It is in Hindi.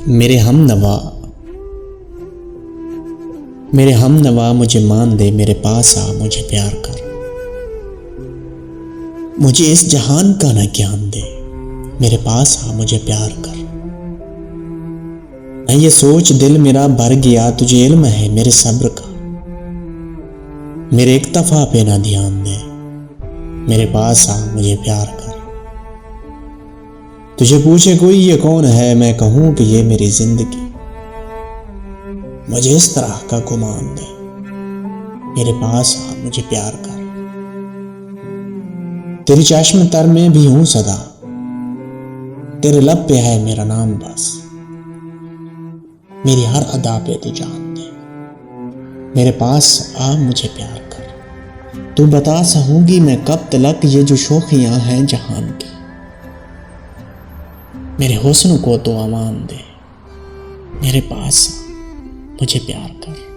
मेरे हमनवा मुझे मान दे, मेरे पास आ मुझे प्यार कर। मुझे इस जहान का न ज्ञान दे, मेरे पास आ मुझे प्यार कर। मैं ये सोच दिल मेरा भर गया, तुझे इल्म है मेरे सब्र का। मेरे एक दफा पे ना ध्यान दे, मेरे पास आ मुझे प्यार कर। तुझे पूछे कोई ये कौन है, मैं कहूं कि ये मेरी जिंदगी। मुझे इस तरह का गुमान दे, मेरे पास आ मुझे प्यार कर। तेरी चश्म तर में भी हूं सदा, तेरे लब पे है मेरा नाम बस। मेरी हर अदा पे तू जान दे, मेरे पास आ मुझे प्यार कर। तू बता सहूंगी मैं कब तलक ये जो शोखियां हैं जहान की। मेरे हुस्न को तो अमान दे, मेरे पास मुझे प्यार कर।